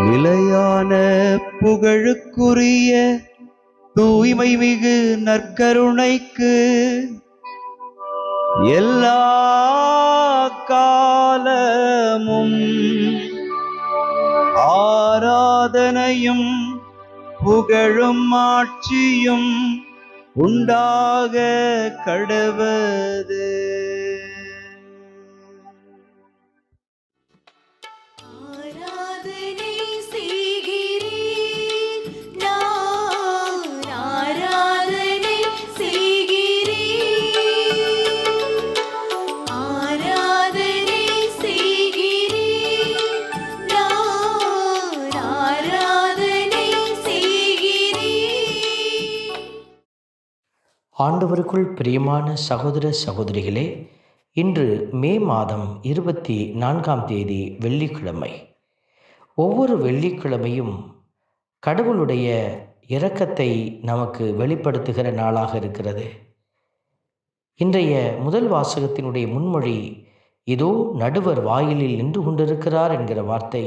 நிலையான புகழுக்குரிய தூய்மை மிகு நற்கருணைக்கு எல்லா காலமும் ஆராதனையும் புகழும் ஆட்சியும் உண்டாக கடவது. ஆண்டவருக்குள் பிரியமான சகோதர சகோதரிகளே, இன்று மே மாதம் 24ஆம் தேதி வெள்ளிக்கிழமை. ஒவ்வொரு வெள்ளிக்கிழமையும் கடவுளுடைய இரக்கத்தை நமக்கு வெளிப்படுத்துகிற நாளாக இருக்கிறது. இன்றைய முதல் வாசகத்தினுடைய முன்மொழி, இதோ நடுவர் வாயிலில் நின்று கொண்டிருக்கிறார் என்கிற வார்த்தை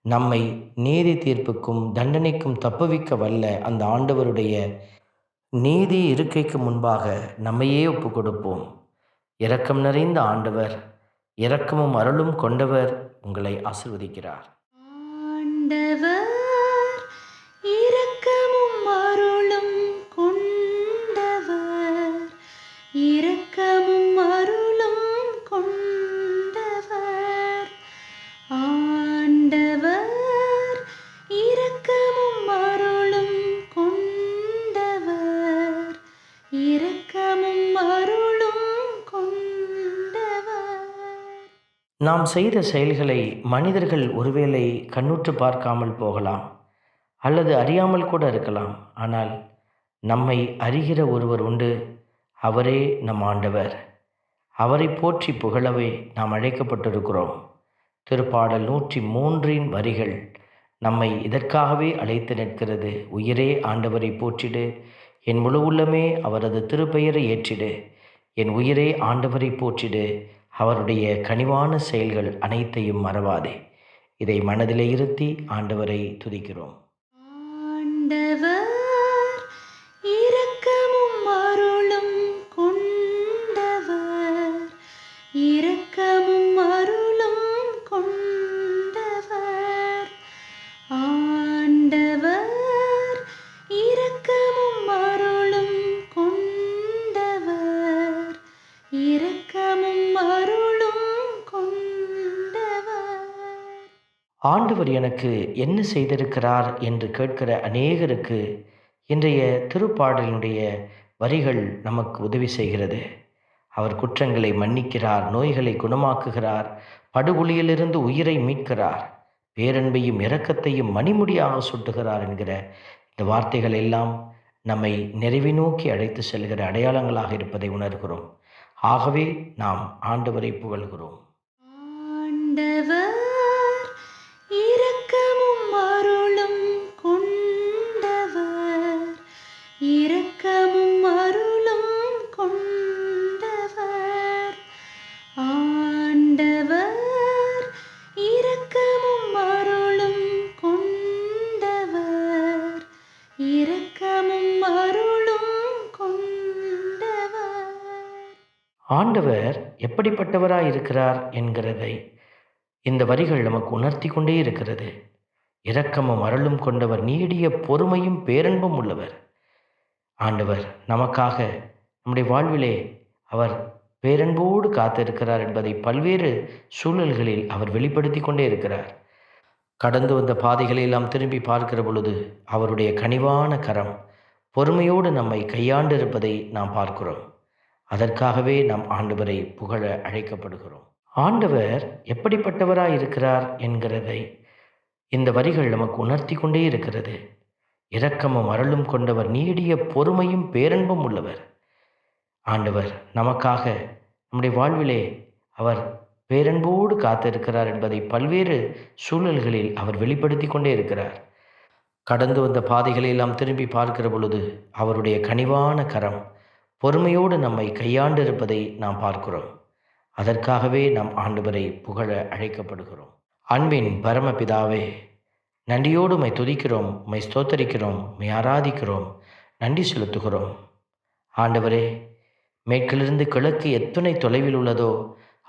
நம்மை நீதி தீர்ப்புக்கும் தண்டனைக்கும் தப்புவிக்க வல்ல அந்த ஆண்டவருடைய நீதி இருக்கைக்கு முன்பாக நம்மையே ஒப்பு கொடுப்போம். இரக்கம் நிறைந்த ஆண்டவர், இரக்கமும் அருளும் கொண்டவர் உங்களை ஆசீர்வதிக்கிறார். ஆண்டவர் இரக்கமும் அருளும் கொண்டவர், இரக்கமும் அருளும் கொண்டவர். ஆண்டவர் இரக்கமும் அருளும் கொண்டவர், இரக்கமும் அருளும் கொண்டவர். நாம் செய்த செயல்களை மனிதர்கள் ஒருவேளை கண்ணுற்று பார்க்காமல் போகலாம், அல்லது அறியாமல் கூட இருக்கலாம். ஆனால் நம்மை அறிகிற ஒருவர் உண்டு, அவரே நம் ஆண்டவர். அவரை போற்றி புகழவே நாம் அழைக்கப்பட்டிருக்கிறோம். திருப்பாடல் 103 வரிகள் நம்மை இதற்காகவே அழைத்து நிற்கிறது. உயிரே ஆண்டவரை போற்றிடு, என் முழு உள்ளமே அவரது திருப்பெயரை ஏற்றிடு. என் உயிரே ஆண்டவரை போற்றிடு, அவருடைய கனிவான செயல்கள் அனைத்தையும் மறவாதே. இதை மனதிலே இருத்தி ஆண்டவரை துதிக்கிறோம். ஆண்டவர் இரக்கமும் அருளும் கொண்டவர், இரக்கமும் அருளும் கொண்டவர். ஆண்டவர் இரக்கமும் அருளும் கொண்டவர், இரக்கமும் அருளும் கொண்டவர். ஆண்டவர் எனக்கு என்ன செய்திருக்கிறார் என்று கேட்கிற அநேகருக்கு இன்றைய திருப்பாடலினுடைய வரிகள் நமக்கு உதவி செய்கிறது. அவர் குற்றங்களை மன்னிக்கிறார், நோய்களை குணமாக்குகிறார், படுகொலியிலிருந்து உயிரை மீட்கிறார், பேரன்பையும் இரக்கத்தையும் மணிமுடியாக சுட்டுகிறார் என்கிற இந்த வார்த்தைகள் எல்லாம் நம்மை நிறைவை நோக்கி அழைத்து செல்கிற அடையாளங்களாக இருப்பதை உணர்கிறோம். ஆகவே நாம் ஆண்டவரை புகழ்கிறோம். ஆண்டவர் இரக்கமும் அருளும் கொண்டவர், இரக்கமும் அருளும் கொண்டவர். ஆண்டவர் இரக்கமும் அருளும் கொண்டவர், இரக்கமும் அருளும் கொண்டவர். ஆண்டவர் எப்படிப்பட்டவராய் இருக்கிறார் என்கிறதை இந்த வரிகள் நமக்கு உணர்த்தி கொண்டே இருக்கிறது. இரக்கமும் அருளும் கொண்டவர், நீடிய பொறுமையும் பேரன்பும் உள்ளவர். ஆண்டவர் நமக்காக நம்முடைய வாழ்விலே அவர் பேரன்போடு காத்திருக்கிறார் என்பதை பல்வேறு சூழல்களில் அவர் வெளிப்படுத்தி கொண்டே இருக்கிறார். கடந்து வந்த பாதைகளை எல்லாம் திரும்பி பார்க்கிற பொழுது அவருடைய கனிவான கரம் பொறுமையோடு நம்மை கையாண்டிருப்பதை நாம் பார்க்கிறோம். அதற்காகவே நாம் ஆண்டவரை புகழ அழைக்கப்படுகிறோம். ஆண்டவர் எப்படிப்பட்டவராய் இருக்கிறார் என்கிறதை இந்த வரிகள் நமக்கு உணர்த்தி கொண்டே இருக்கிறது. இரக்கமும் அருளும் கொண்டவர், நீடிய பொறுமையும் பேரன்பும் உள்ளவர். ஆண்டவர் நமக்காக நம்முடைய வாழ்விலே அவர் பேரன்போடு காத்திருக்கிறார் என்பதை பல்வேறு சூழல்களில் அவர் வெளிப்படுத்தி கொண்டே இருக்கிறார். கடந்து வந்த பாதைகளை எல்லாம் திரும்பி பார்க்கிற பொழுது அவருடைய கனிவான கரம் பொறுமையோடு நம்மை கையாண்டிருப்பதை நாம் பார்க்கிறோம். அதற்காகவே நாம் ஆண்டவரை புகழ அழைக்கப்படுகிறோம். அன்பின் பரமபிதாவே, நன்றியோடு உம்மை துதிக்கிறோம், உம்மை ஸ்தோத்தரிக்கிறோம், உம்மை ஆராதிக்கிறோம், நன்றி செலுத்துகிறோம். ஆண்டவரே, மேற்கிலிருந்து கிழக்கு எத்துணை தொலைவில் உள்ளதோ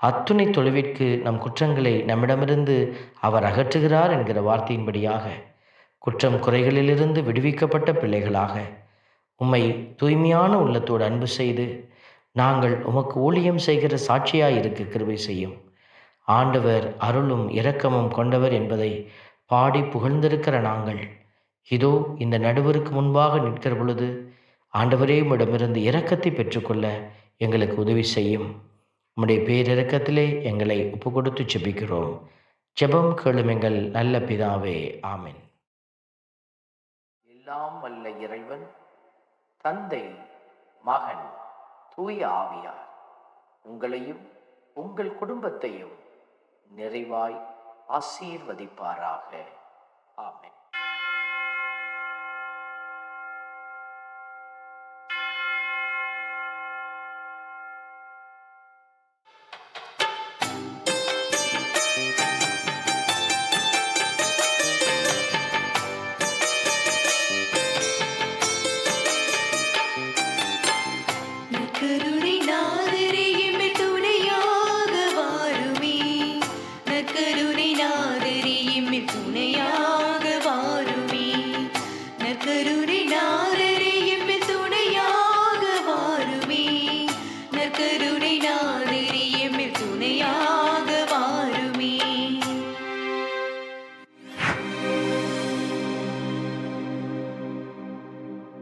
அத்துணை தொலைவிற்கு நம் குற்றங்களை நம்மிடமிருந்து அவர் அகற்றுகிறார் என்கிற வார்த்தையின்படியாக குற்றம் குறைகளிலிருந்து விடுவிக்கப்பட்ட பிள்ளைகளாக உம்மை தூய்மையான உள்ளத்தோடு அன்பு செய்து நாங்கள் உமக்கு ஊழியம் செய்கிற சாட்சியாய் இருக்க கிருபை செய்யும். ஆண்டவர் அருளும் இரக்கமும் கொண்டவர் என்பதை பாடி புகழ்ந்திருக்கிற நாங்கள் இதோ இந்த நடுவருக்கு முன்பாக நிற்கிற பொழுது ஆண்டவரே உம்மிடமிருந்து இரக்கத்தை பெற்றுக்கொள்ள எங்களுக்கு உதவி செய்யும். உம்முடைய பேரிரக்கத்திலே எங்களை ஒப்பு கொடுத்து ஜெபிக்கிறோம். ஜெபம் கேளும் எங்கள் நல்ல பிதாவே, ஆமென். எல்லாம் வல்ல இறைவன் தந்தை, மகன், தூய ஆவியார் உங்களையும் உங்கள் குடும்பத்தையும் நிறைவாய் ஆசீர்வதிப்பாராக. ஆமென். கருணை நாதரே